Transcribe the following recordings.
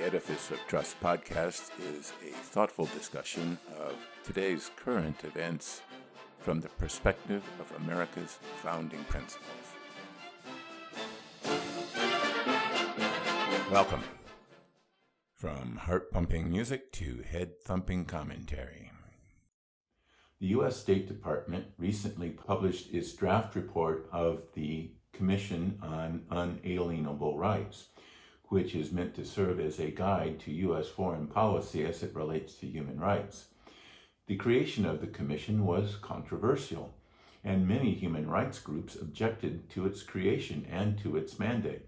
Edifice of Trust podcast is a thoughtful discussion of today's current events from the perspective of America's founding principles. Welcome. From heart-pumping music to head-thumping commentary. The U.S. State Department recently published its draft report of the Commission on Unalienable Rights, which is meant to serve as a guide to U.S. foreign policy as it relates to human rights. The creation of the commission was controversial, and many human rights groups objected to its creation and to its mandate.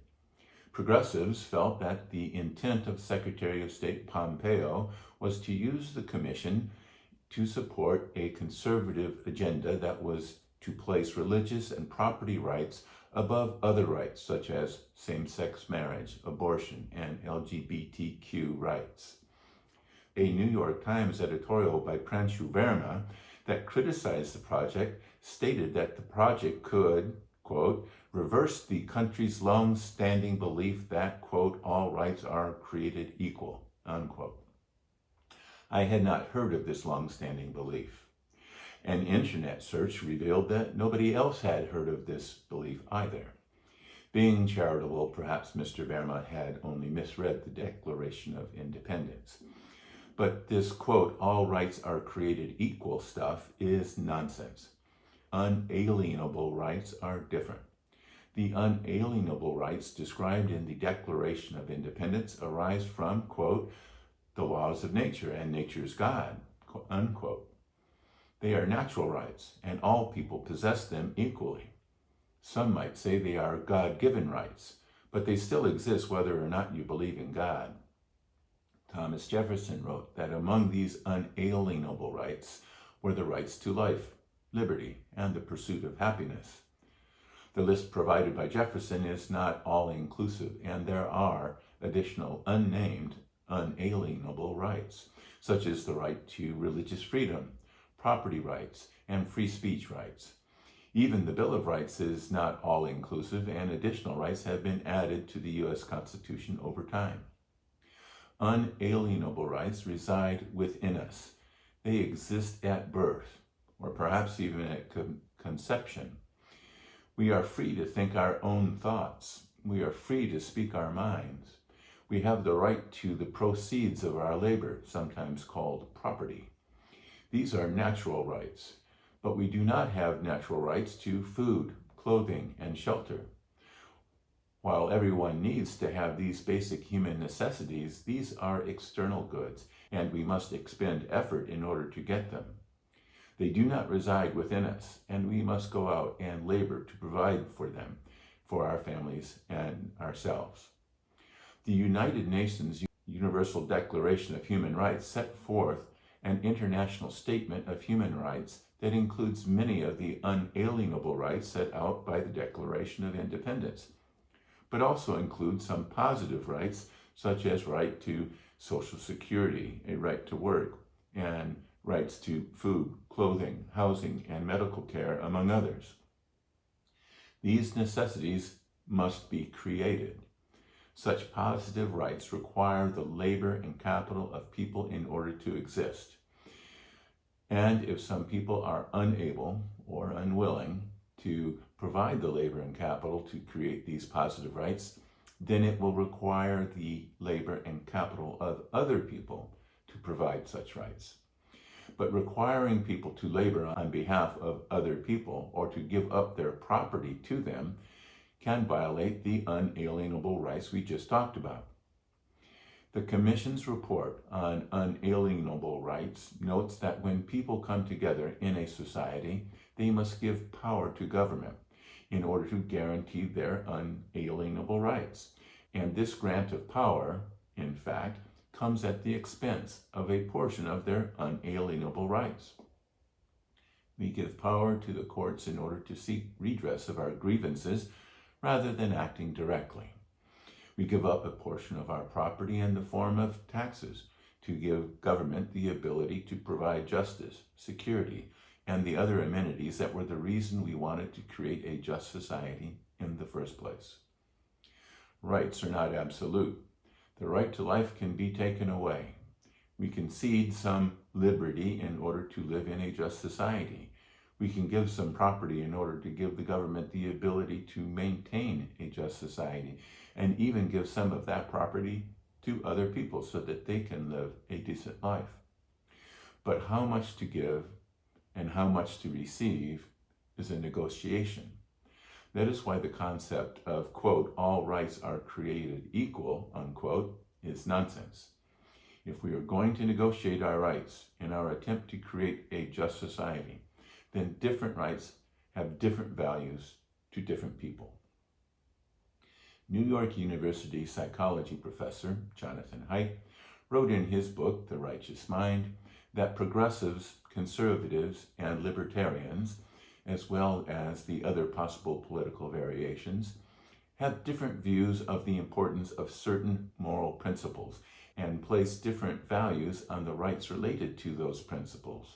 Progressives felt that the intent of Secretary of State Pompeo was to use the commission to support a conservative agenda that was to place religious and property rights above other rights such as same-sex marriage, abortion, and LGBTQ rights. A New York Times editorial by Pranshu Verma that criticized the project stated that the project could, quote, reverse the country's long-standing belief that, quote, all rights are created equal, unquote. I had not heard of this long-standing belief. An internet search revealed that nobody else had heard of this belief either. Being charitable, perhaps Mr. Verma had only misread the Declaration of Independence. But this, quote, all rights are created equal stuff is nonsense. Unalienable rights are different. The unalienable rights described in the Declaration of Independence arise from, quote, the laws of nature and nature's God, unquote. They are natural rights, and all people possess them equally. Some might say they are God-given rights, but they still exist whether or not you believe in God. Thomas Jefferson wrote that among these unalienable rights were the rights to life, liberty, and the pursuit of happiness. The list provided by Jefferson is not all-inclusive, and there are additional unnamed, unalienable rights, such as the right to religious freedom, property rights, and free speech rights. Even the Bill of Rights is not all-inclusive, and additional rights have been added to the U.S. Constitution over time. Unalienable rights reside within us. They exist at birth, or perhaps even at conception. We are free to think our own thoughts. We are free to speak our minds. We have the right to the proceeds of our labor, sometimes called property. These are natural rights, but we do not have natural rights to food, clothing, and shelter. While everyone needs to have these basic human necessities, these are external goods, and we must expend effort in order to get them. They do not reside within us, and we must go out and labor to provide for them, for our families and ourselves. The United Nations Universal Declaration of Human Rights set forth an international statement of human rights that includes many of the unalienable rights set out by the Declaration of Independence, but also includes some positive rights such as right to Social Security, a right to work, and rights to food, clothing, housing, and medical care, among others. These necessities must be created. Such positive rights require the labor and capital of people in order to exist. And if some people are unable or unwilling to provide the labor and capital to create these positive rights, then it will require the labor and capital of other people to provide such rights. But requiring people to labor on behalf of other people or to give up their property to them can violate the unalienable rights we just talked about. The Commission's report on unalienable rights notes that when people come together in a society, they must give power to government in order to guarantee their unalienable rights. And this grant of power, in fact, comes at the expense of a portion of their unalienable rights. We give power to the courts in order to seek redress of our grievances rather than acting directly. We give up a portion of our property in the form of taxes to give government the ability to provide justice, security, and the other amenities that were the reason we wanted to create a just society in the first place. Rights are not absolute. The right to life can be taken away. We can cede some liberty in order to live in a just society. We can give some property in order to give the government the ability to maintain a just society, and even give some of that property to other people so that they can live a decent life. But how much to give and how much to receive is a negotiation. That is why the concept of, quote, all rights are created equal, unquote, is nonsense. If we are going to negotiate our rights in our attempt to create a just society, then different rights have different values to different people. New York University psychology professor Jonathan Haidt wrote in his book, The Righteous Mind, that progressives, conservatives, and libertarians, as well as the other possible political variations, have different views of the importance of certain moral principles and place different values on the rights related to those principles.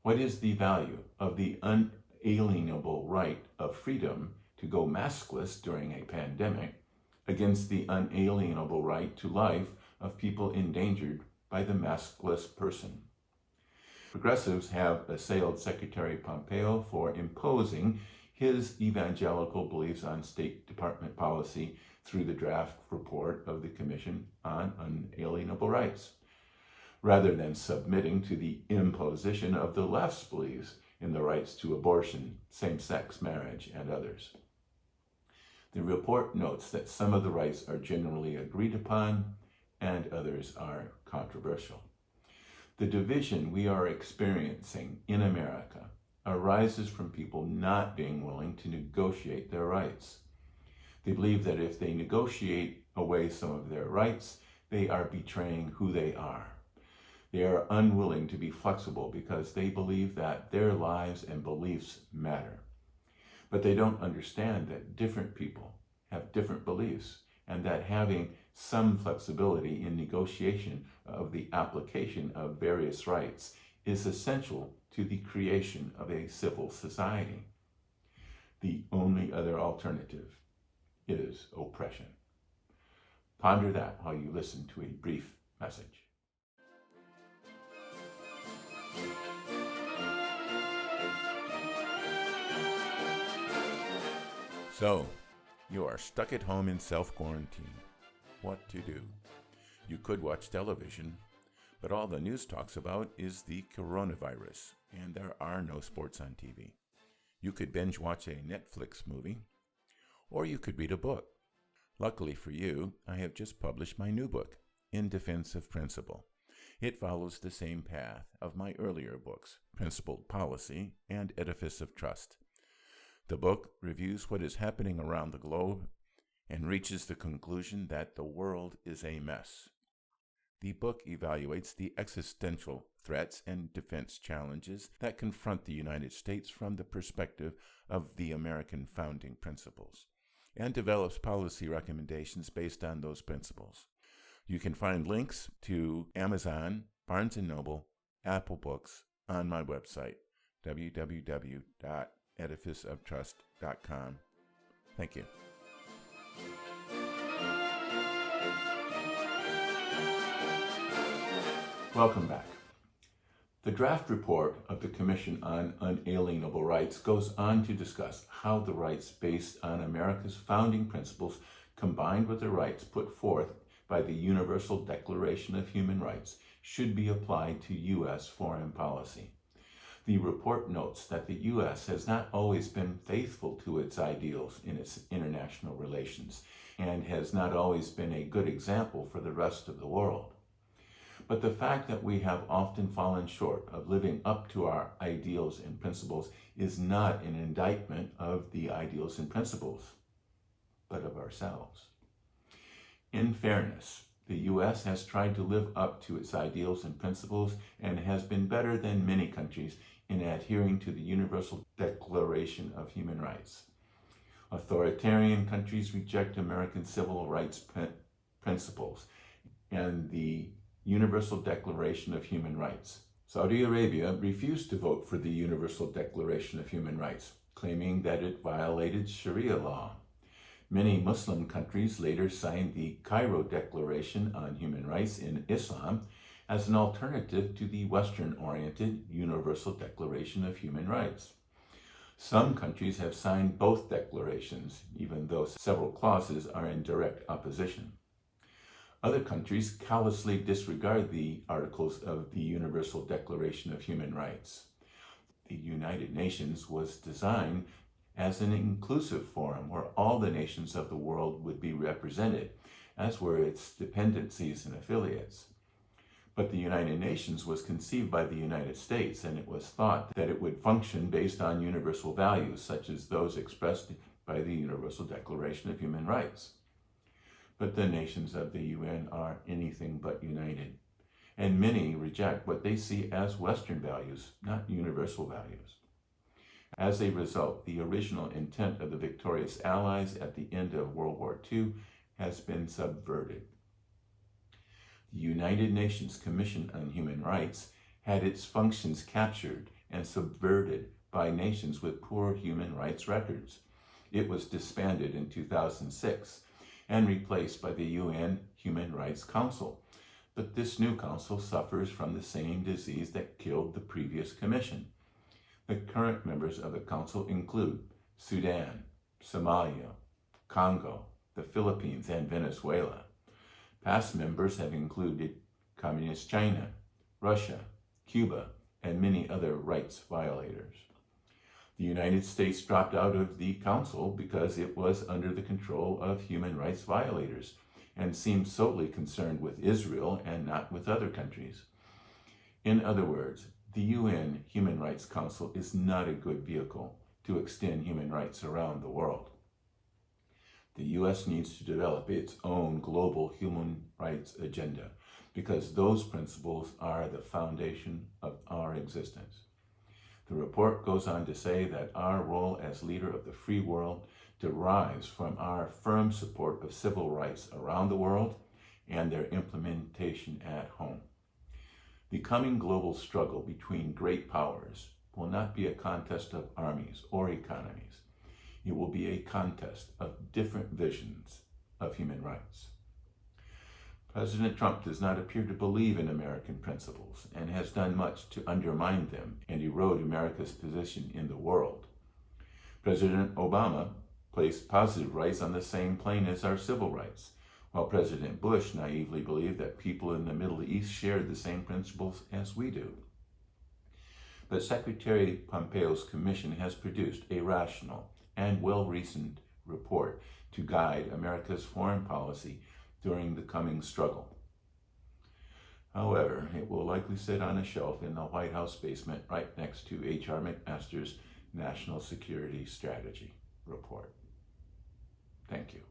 What is the value of the unalienable right of freedom to go maskless during a pandemic against the unalienable right to life of people endangered by the maskless person? Progressives have assailed Secretary Pompeo for imposing his evangelical beliefs on State Department policy through the draft report of the Commission on Unalienable Rights, rather than submitting to the imposition of the left's beliefs in the rights to abortion, same-sex marriage, and others. The report notes that some of the rights are generally agreed upon and others are controversial. The division we are experiencing in America arises from people not being willing to negotiate their rights. They believe that if they negotiate away some of their rights, they are betraying who they are. They are unwilling to be flexible because they believe that their lives and beliefs matter. But they don't understand that different people have different beliefs, and that having some flexibility in negotiation of the application of various rights is essential to the creation of a civil society. The only other alternative is oppression. Ponder that while you listen to a brief message. So, you are stuck at home in self-quarantine. What to do? You could watch television, but all the news talks about is the coronavirus, and there are no sports on TV. You could binge watch a Netflix movie, or you could read a book. Luckily for you, I have just published my new book, In Defense of Principle. It follows the same path of my earlier books, Principled Policy and Edifice of Trust. The book reviews what is happening around the globe and reaches the conclusion that the world is a mess. The book evaluates the existential threats and defense challenges that confront the United States from the perspective of the American founding principles, and develops policy recommendations based on those principles. You can find links to Amazon, Barnes & Noble, Apple Books on my website, www.edificeoftrust.com. Thank you. Welcome back. The draft report of the Commission on Unalienable Rights goes on to discuss how the rights based on America's founding principles, combined with the rights put forth by the Universal Declaration of Human Rights, should be applied to U.S. foreign policy. The report notes that the U.S. has not always been faithful to its ideals in its international relations, and has not always been a good example for the rest of the world. But the fact that we have often fallen short of living up to our ideals and principles is not an indictment of the ideals and principles, but of ourselves. In fairness, the U.S. has tried to live up to its ideals and principles and has been better than many countries in adhering to the Universal Declaration of Human Rights. Authoritarian countries reject American civil rights principles and the Universal Declaration of Human Rights. Saudi Arabia refused to vote for the Universal Declaration of Human Rights, claiming that it violated Sharia law. Many Muslim countries later signed the Cairo Declaration on Human Rights in Islam as an alternative to the Western-oriented Universal Declaration of Human Rights. Some countries have signed both declarations, even though several clauses are in direct opposition. Other countries callously disregard the articles of the Universal Declaration of Human Rights. The United Nations was designed as an inclusive forum where all the nations of the world would be represented, as were its dependencies and affiliates. But the United Nations was conceived by the United States, and it was thought that it would function based on universal values, such as those expressed by the Universal Declaration of Human Rights. But the nations of the UN are anything but united, and many reject what they see as Western values, not universal values. As a result, the original intent of the victorious Allies at the end of World War II has been subverted. The United Nations Commission on Human Rights had its functions captured and subverted by nations with poor human rights records. It was disbanded in 2006 and replaced by the UN Human Rights Council. But this new council suffers from the same disease that killed the previous commission. The current members of the council include Sudan, Somalia, Congo, the Philippines, and Venezuela. Past members have included Communist China, Russia, Cuba, and many other rights violators. The United States dropped out of the council because it was under the control of human rights violators and seemed solely concerned with Israel and not with other countries. In other words, the UN Human Rights Council is not a good vehicle to extend human rights around the world. The U.S. needs to develop its own global human rights agenda because those principles are the foundation of our existence. The report goes on to say that our role as leader of the free world derives from our firm support of civil rights around the world and their implementation at home. The coming global struggle between great powers will not be a contest of armies or economies. It will be a contest of different visions of human rights. President Trump does not appear to believe in American principles and has done much to undermine them and erode America's position in the world. President Obama placed positive rights on the same plane as our civil rights, while President Bush naively believed that people in the Middle East shared the same principles as we do. But Secretary Pompeo's commission has produced a rational and well-reasoned report to guide America's foreign policy during the coming struggle. However, it will likely sit on a shelf in the White House basement right next to H.R. McMaster's National Security Strategy report. Thank you.